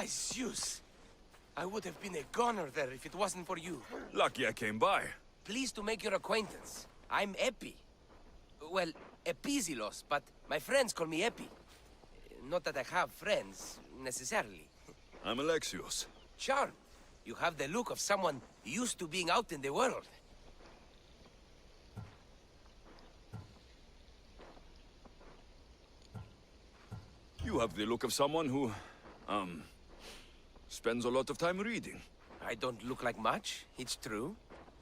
By Zeus! I would have been a goner there if it wasn't for you. Lucky I came by. Pleased to make your acquaintance. I'm Epi. Well, Episilos, but my friends call me Epi. Not that I have friends, necessarily. I'm Alexios. Charmed. You have the look of someone used to being out in the world. You have the look of someone who, spends a lot of time reading. I don't look like much, it's true.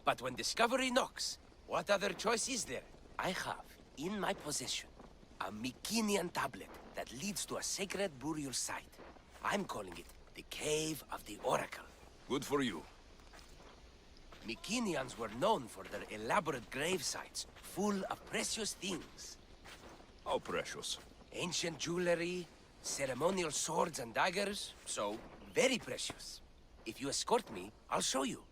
But when discovery knocks, what other choice is there? I have, in my possession, a Mycenaean tablet that leads to a sacred burial site. I'm calling it the Cave of the Oracle. Good for you. Mycenaeans were known for their elaborate grave sites, full of precious things. How precious. Ancient jewelry, ceremonial swords and daggers, so very precious. If you escort me, I'll show you.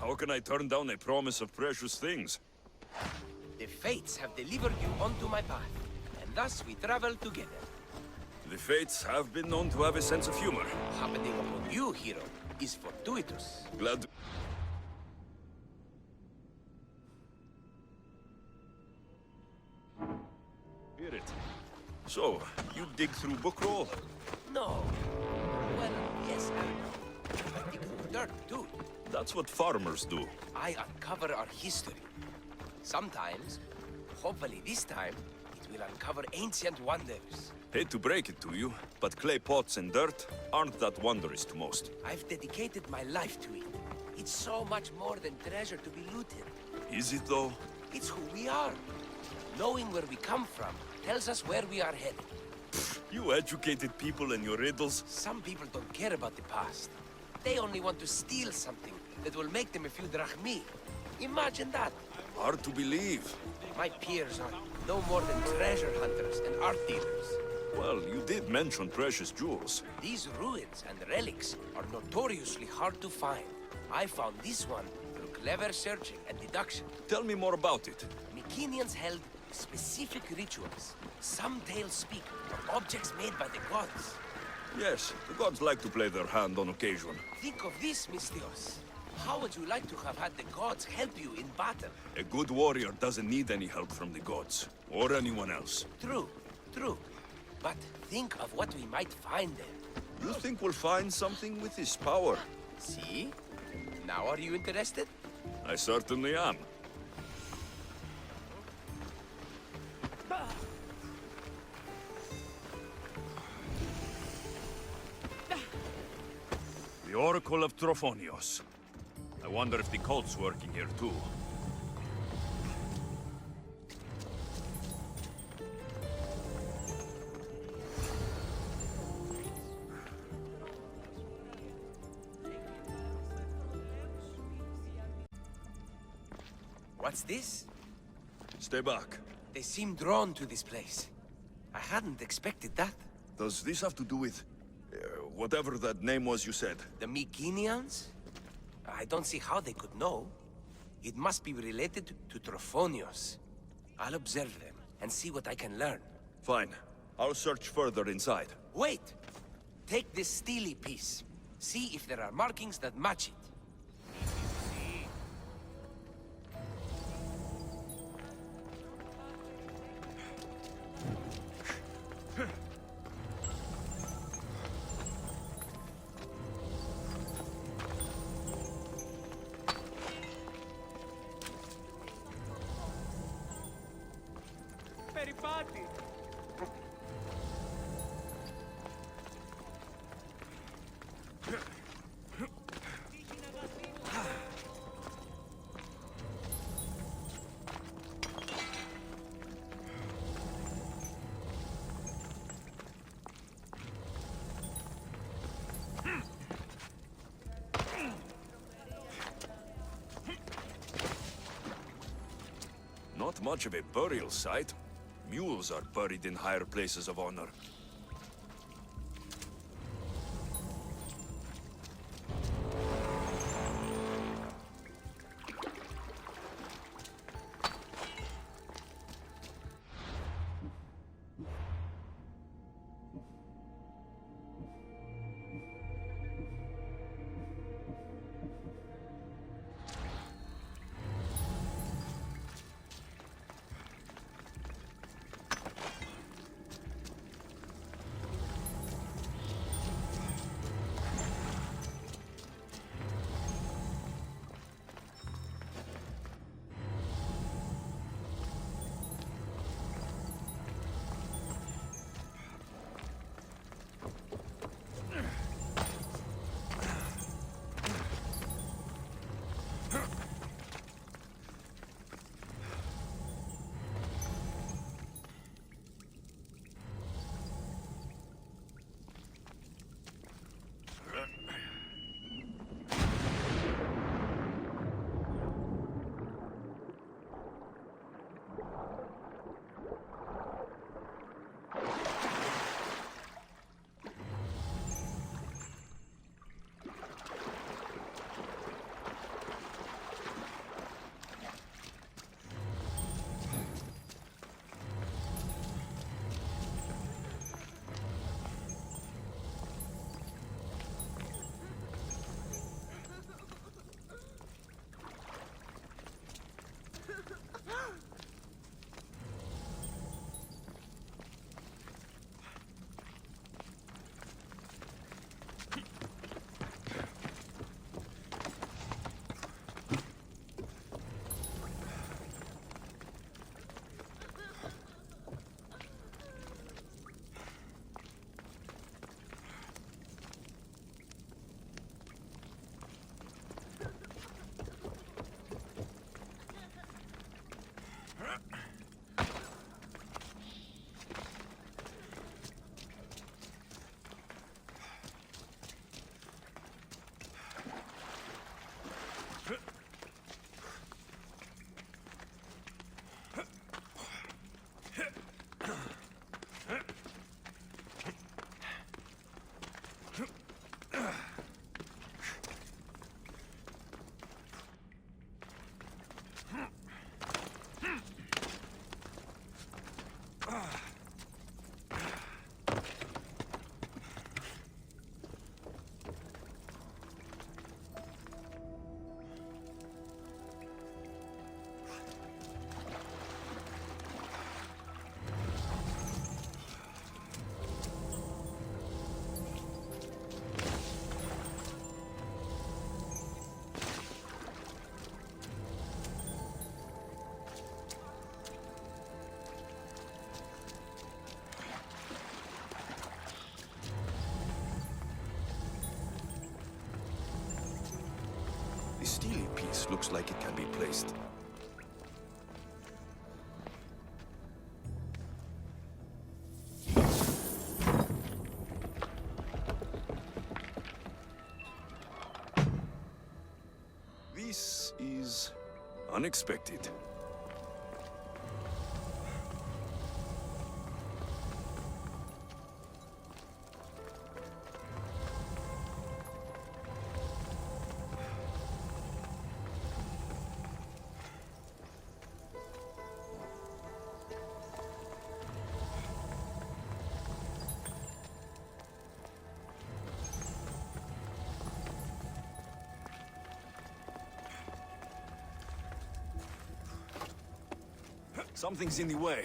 How can I turn down a promise of precious things? The fates have delivered you onto my path, and thus we travel together. The fates have been known to have a sense of humor. Happening upon you, hero, is fortuitous. Glad to... hear it. So, you dig through book roll? No. Well, yes and no. I dig through dirt, too. That's what farmers do. I uncover our history. Sometimes, hopefully this time, it will uncover ancient wonders. Hate to break it to you, but clay pots and dirt aren't that wondrous to most. I've dedicated my life to it. It's so much more than treasure to be looted. Is it though? It's who we are. Knowing where we come from tells us where we are headed. You educated people and your riddles. Some people don't care about the past. They only want to steal something that will make them a few drachmi. Imagine that. Hard to believe. My peers are no more than treasure hunters and art dealers. Well, you did mention precious jewels. These ruins and relics are notoriously hard to find. I found this one through clever searching and deduction. Tell me more about it. Mycenaeans held specific rituals. Some tales speak of objects made by the gods. Yes, the gods like to play their hand on occasion. Think of this, misthios. How would you like to have had the gods help you in battle? A good warrior doesn't need any help from the gods, or anyone else. True, true. But think of what we might find there. You think we'll find something with this power? See? Now are you interested? I certainly am. The Oracle of Trophonios. I wonder if the cult's working here too. What's this? Stay back. They seem drawn to this place. I hadn't expected that. Does this have to do with... whatever that name was you said? The Mycenaeans? I don't see how they could know. It must be related to Trophonios. I'll observe them and see what I can learn. Fine. I'll search further inside. Wait! Take this steely piece. See if there are markings that match it. Not much of a burial site. Mules are buried in higher places of honor. The steely piece looks like it can be placed. This is unexpected. Something's in the way.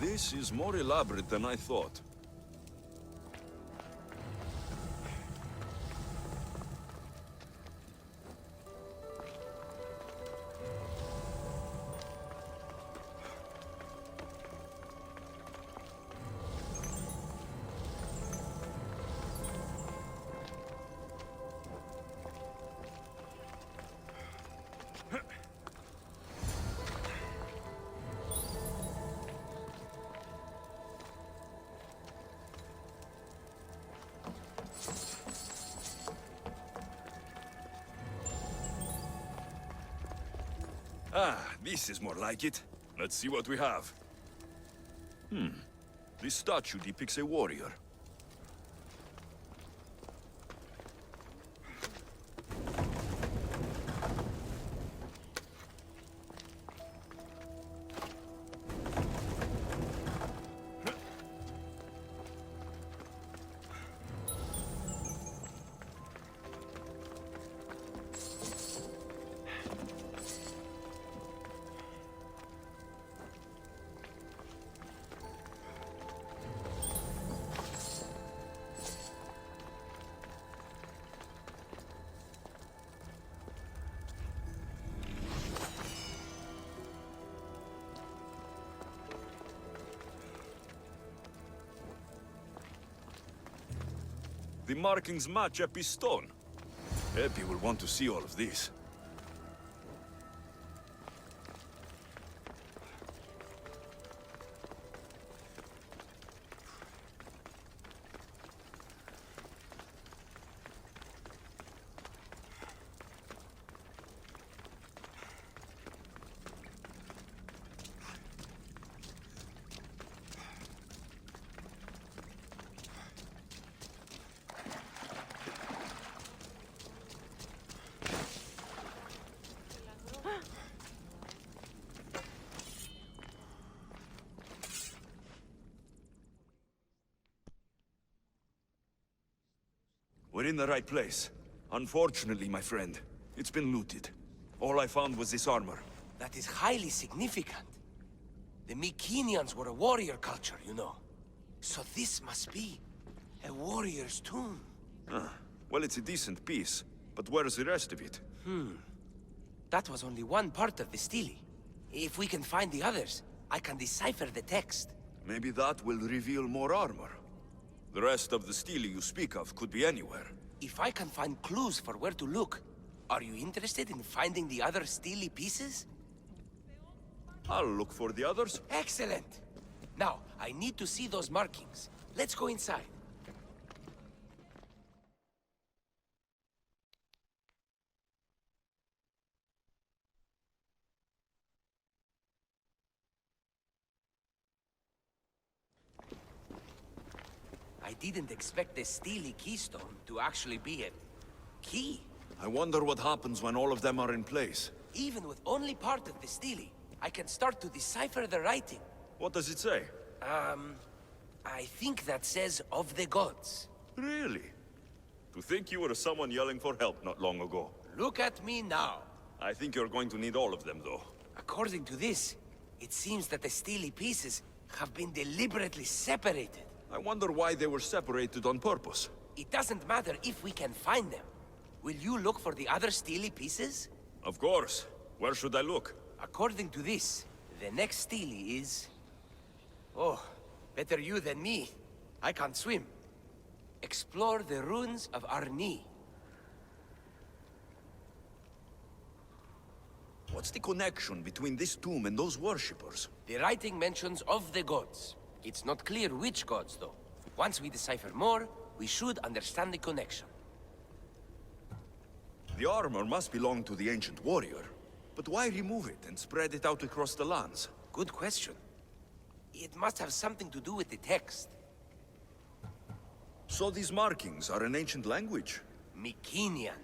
This is more elaborate than I thought. Ah, this is more like it. Let's see what we have. This statue depicts a warrior. The markings match Epi's stone. Epi will want to see all of this. We're in the right place. Unfortunately, my friend, it's been looted. All I found was this armor. That is highly significant. The Mycenaeans were a warrior culture, you know. So this must be a warrior's tomb. Well, it's a decent piece, but where's the rest of it? That was only one part of the stele. If we can find the others, I can decipher the text. Maybe that will reveal more armor. The rest of the stele you speak of could be anywhere. If I can find clues for where to look, are you interested in finding the other stele pieces? I'll look for the others. Excellent! Now, I need to see those markings. Let's go inside. I didn't expect the steely keystone to actually be a key. I wonder what happens when all of them are in place. Even with only part of the steely, I can start to decipher the writing. What does it say? I think that says of the gods. Really? To think you were someone yelling for help not long ago. Look at me now. I think you're going to need all of them, though. According to this, it seems that the steely pieces have been deliberately separated. I wonder why they were separated on purpose. It doesn't matter if we can find them. Will you look for the other steely pieces? Of course. Where should I look? According to this, the next steely is... Oh, better you than me. I can't swim. Explore the ruins of Arni. What's the connection between this tomb and those worshippers? The writing mentions of the gods. It's not clear which gods, though. Once we decipher more, we should understand the connection. The armor must belong to the ancient warrior. But why remove it and spread it out across the lands? Good question. It must have something to do with the text. So these markings are an ancient language? Mycenaean.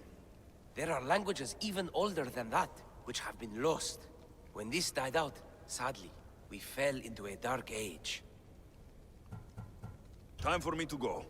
There are languages even older than that, which have been lost. When this died out, sadly, we fell into a dark age. Time for me to go.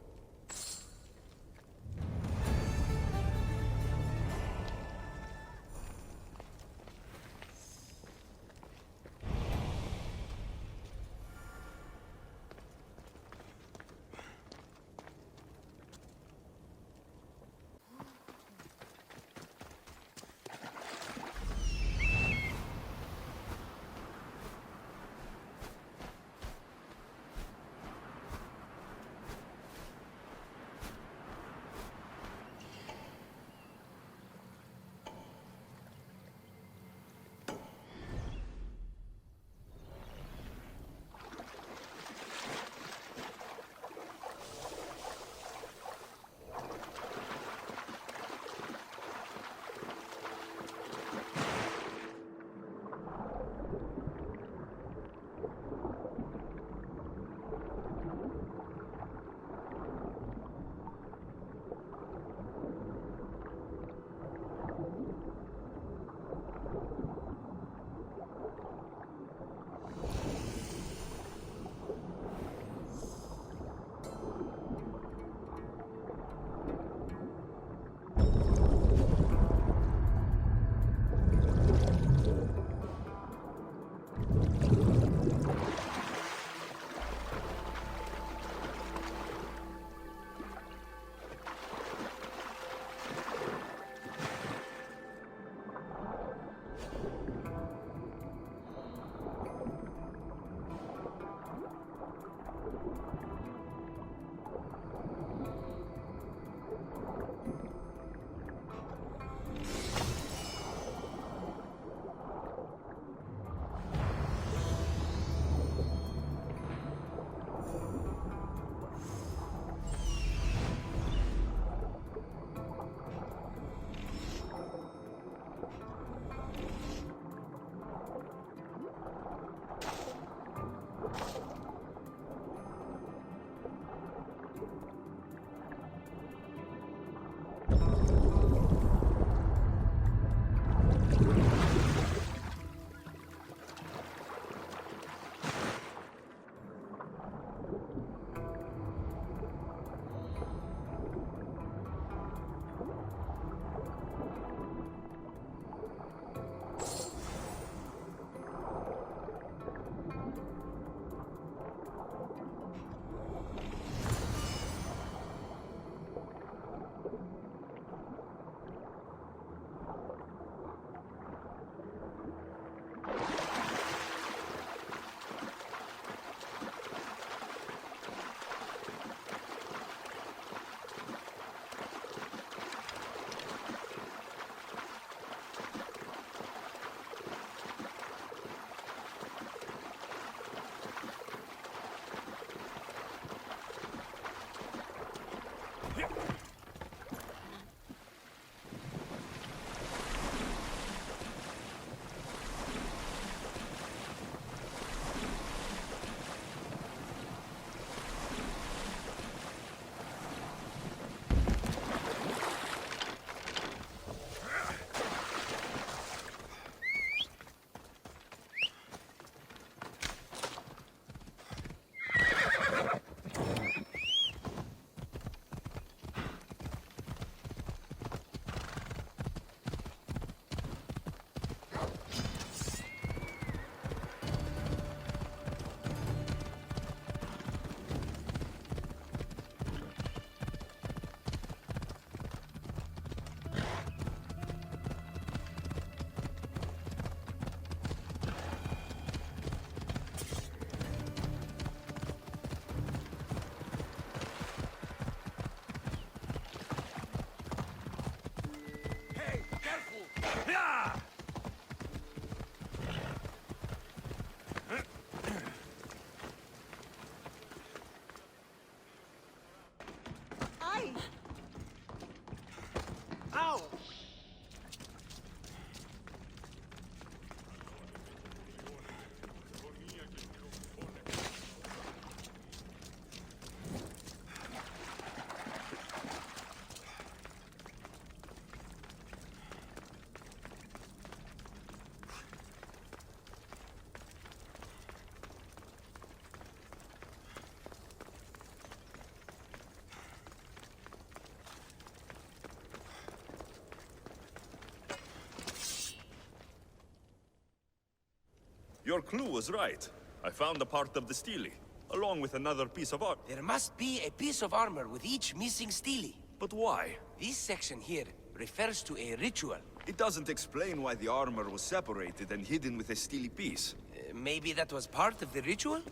Your clue was right. I found a part of the stele, along with another piece of art. There must be a piece of armor with each missing stele. But why? This section here refers to a ritual. It doesn't explain why the armor was separated and hidden with a stele piece. Maybe that was part of the ritual?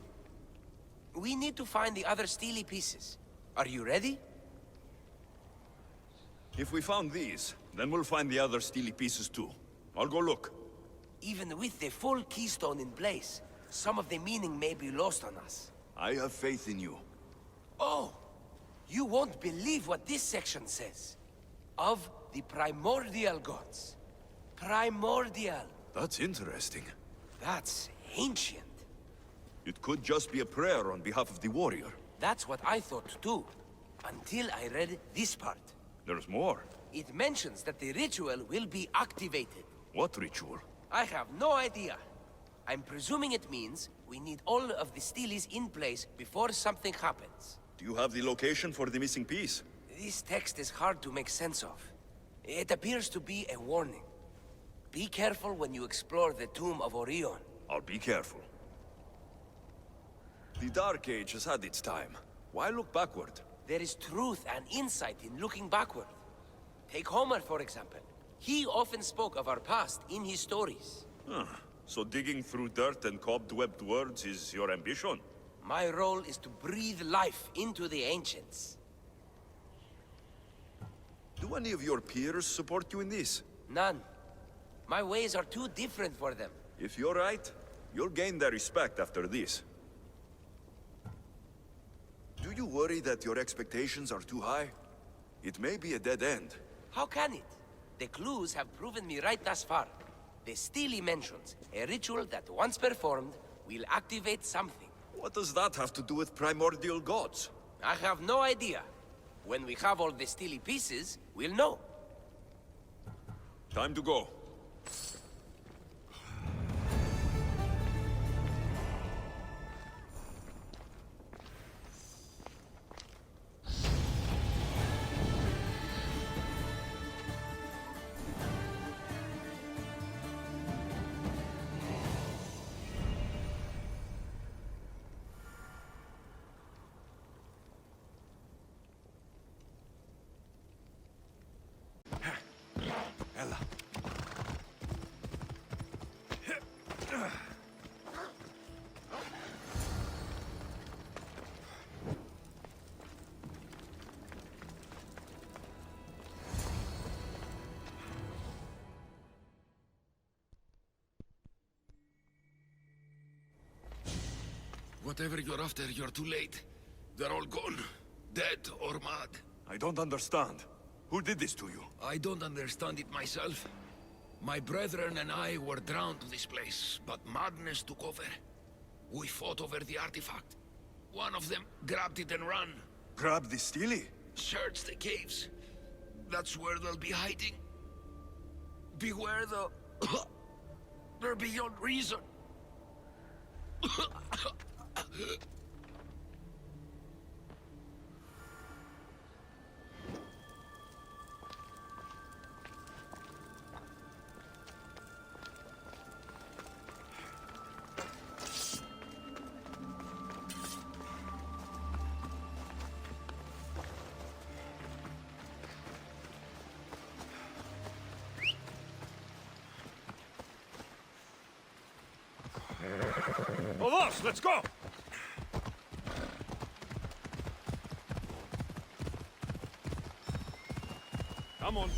We need to find the other stele pieces. Are you ready? If we found these, then we'll find the other stele pieces too. I'll go look. Even with the full keystone in place, some of the meaning may be lost on us. I have faith in you. Oh! You won't believe what this section says. Of the primordial gods. Primordial. That's interesting. That's ancient. It could just be a prayer on behalf of the warrior. That's what I thought too. Until I read this part. There's more. It mentions that the ritual will be activated. What ritual? I have no idea. I'm presuming it means we need all of the steles in place before something happens. Do you have the location for the missing piece? This text is hard to make sense of. It appears to be a warning. Be careful when you explore the tomb of Orion. I'll be careful. The Dark Age has had its time. Why look backward? There is truth and insight in looking backward. Take Homer, for example. He often spoke of our past in his stories. So digging through dirt and cobwebbed words is your ambition? My role is to breathe life into the ancients. Do any of your peers support you in this? None. My ways are too different for them. If you're right, you'll gain their respect after this. Do you worry that your expectations are too high? It may be a dead end. How can it? The clues have proven me right thus far. The stele mentions a ritual that once performed will activate something. What does that have to do with primordial gods? I have no idea. When we have all the stele pieces, we'll know. Time to go. Ella. Whatever you're after, you're too late. They're all gone. Dead or mad. I don't understand. Who did this to you? I don't understand it myself. My brethren and I were drawn to this place, but madness took over. We fought over the artifact. One of them grabbed it and ran. Grab the stele? Search the caves. That's where they'll be hiding. Beware the... They're beyond reason. Lobos, let's go! Come on.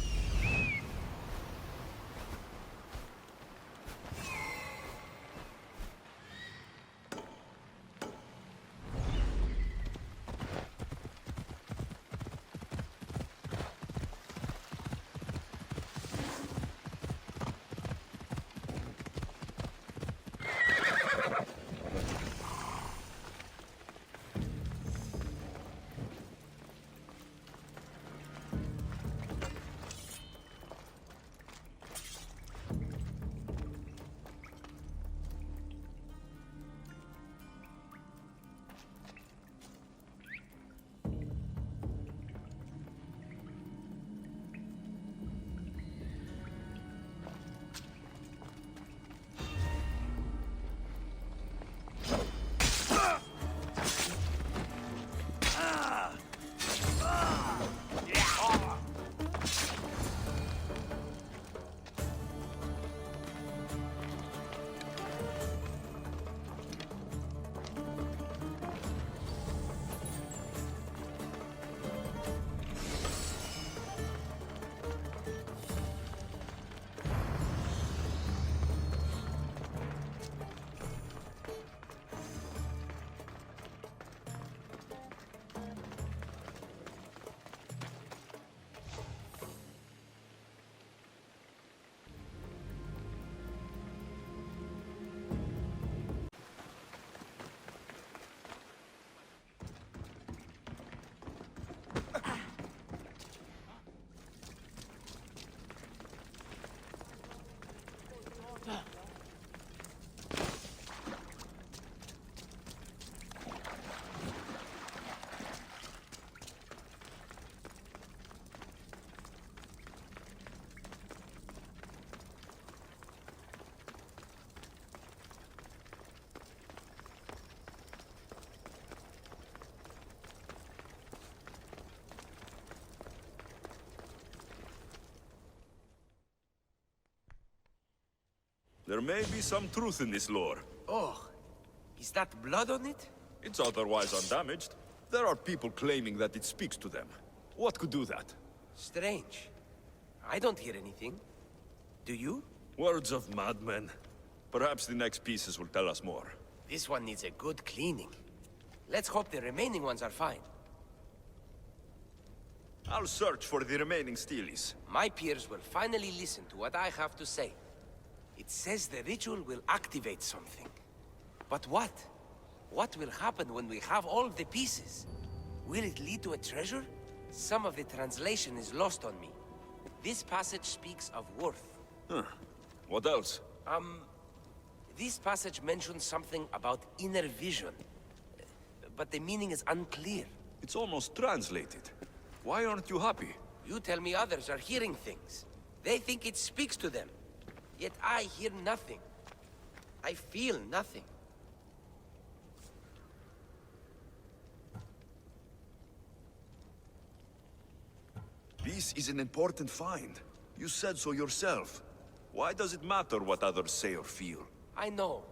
There may be some truth in this lore. Oh, is that blood on it? It's otherwise undamaged. There are people claiming that it speaks to them. What could do that? Strange. I don't hear anything. Do you? Words of madmen. Perhaps the next pieces will tell us more. This one needs a good cleaning. Let's hope the remaining ones are fine. I'll search for the remaining steelies. My peers will finally listen to what I have to say. It says the ritual will activate something. But what? What will happen when we have all the pieces? Will it lead to a treasure? Some of the translation is lost on me. This passage speaks of worth. Huh. What else? This passage mentions something about inner vision. But the meaning is unclear. It's almost translated. Why aren't you happy? You tell me others are hearing things. They think it speaks to them. Yet I hear nothing. I feel nothing. This is an important find. You said so yourself. Why does it matter what others say or feel? I know.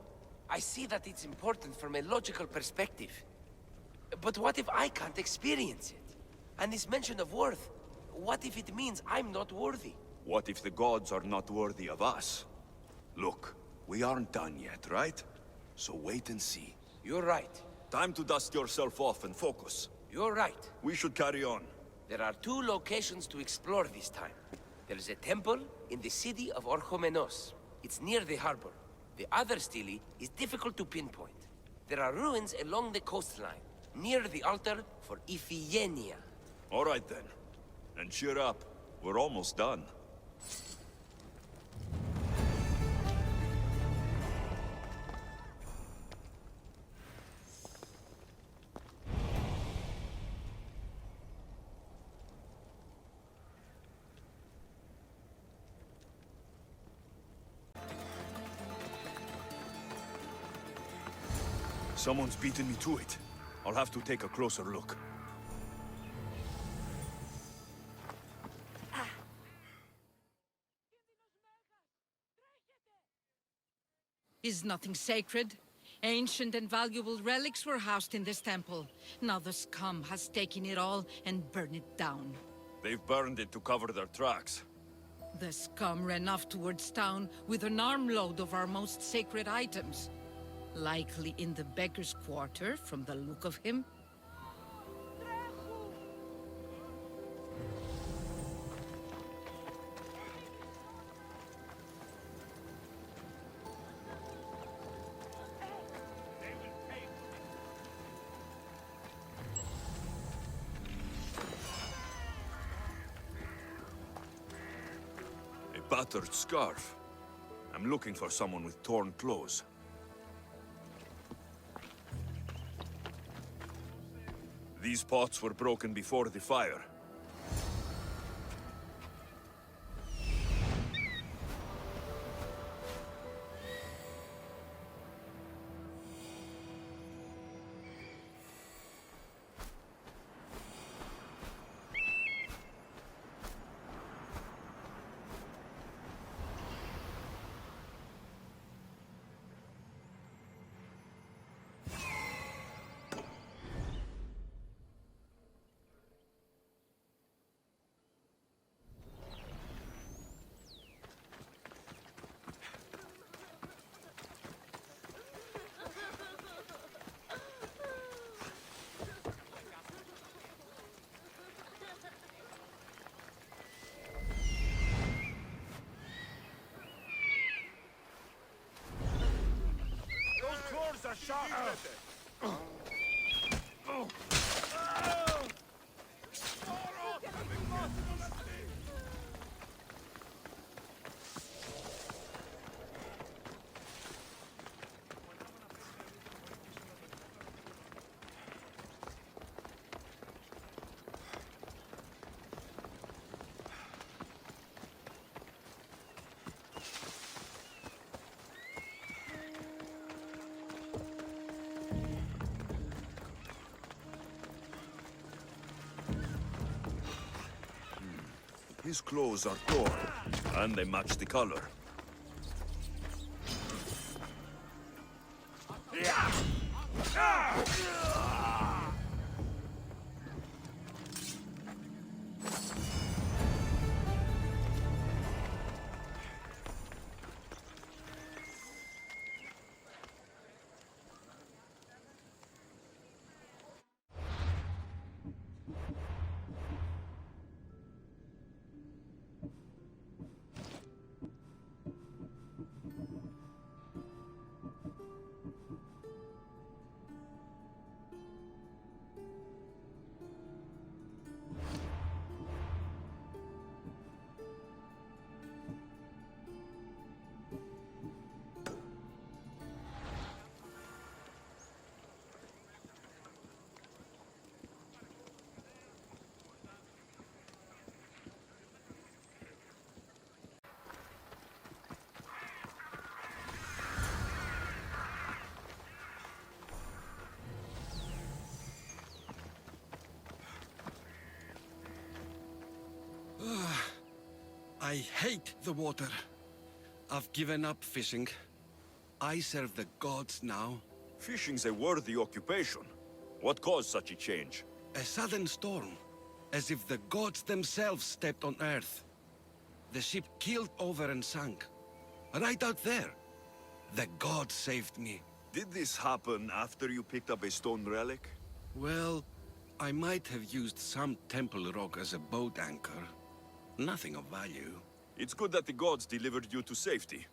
I see that it's important from a logical perspective. But what if I can't experience it? And this mention of worth, what if it means I'm not worthy? What if the gods are not worthy of us? Look, we aren't done yet, right? So wait and see. You're right. Time to dust yourself off and focus. You're right. We should carry on. There are 2 locations to explore this time. There is a temple in the city of Orchomenos. It's near the harbor. The other stele is difficult to pinpoint. There are ruins along the coastline, near the altar for Iphigenia. All right then. And cheer up. We're almost done. Someone's beaten me to it. I'll have to take a closer look. Is nothing sacred? Ancient and valuable relics were housed in this temple. Now the scum has taken it all and burned it down. They've burned it to cover their tracks. The scum ran off towards town with an armload of our most sacred items. Likely in the beggar's quarter, from the look of him. A battered scarf. I'm looking for someone with torn clothes. These pots were broken before the fire. His clothes are torn, and they match the color. I hate the water. I've given up fishing. I serve the gods now. Fishing's a worthy occupation. What caused such a change? A sudden storm, as if the gods themselves stepped on Earth. The ship keeled over and sank. Right out there. The gods saved me. Did this happen after you picked up a stone relic? Well, I might have used some temple rock as a boat anchor. Nothing of value. It's good that the gods delivered you to safety.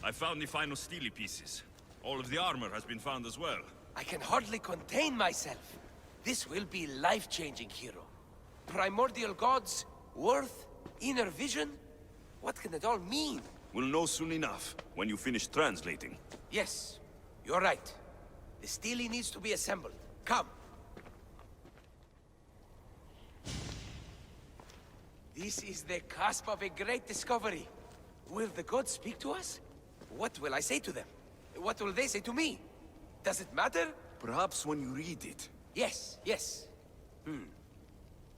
I found the final steely pieces. All of the armor has been found as well. I can hardly contain myself. This will be life-changing, hero. Primordial gods, worth, inner vision? What can it all mean? We'll know soon enough, when you finish translating. Yes, you're right. The stele needs to be assembled. Come. This is the cusp of a great discovery. Will the gods speak to us? What will I say to them? What will they say to me? Does it matter? Perhaps when you read it. Yes, yes.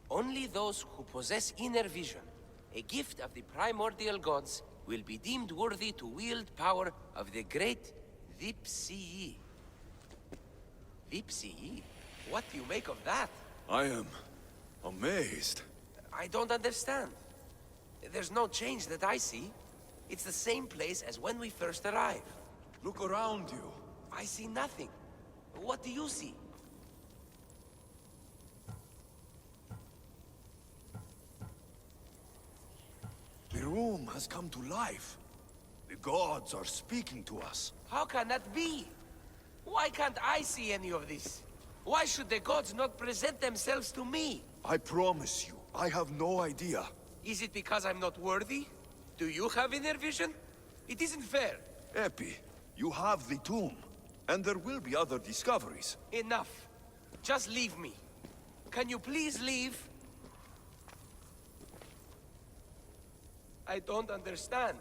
Only those who possess inner vision, a gift of the primordial gods, will be deemed worthy to wield power of the great DIFÍCIL. DIFÍCIL? What do you make of that? I am amazed. I don't understand. There's no change that I see. It's the same place as when we first arrived. Look around you. I see nothing. What do you see? The room has come to life. The gods are speaking to us. How can that be? Why can't I see any of this? Why should the gods not present themselves to me? I promise you, I have no idea. Is it because I'm not worthy? Do you have inner vision? It isn't fair. Epi, you have the tomb. And there will be other discoveries. Enough. Just leave me. Can you please leave? I don't understand.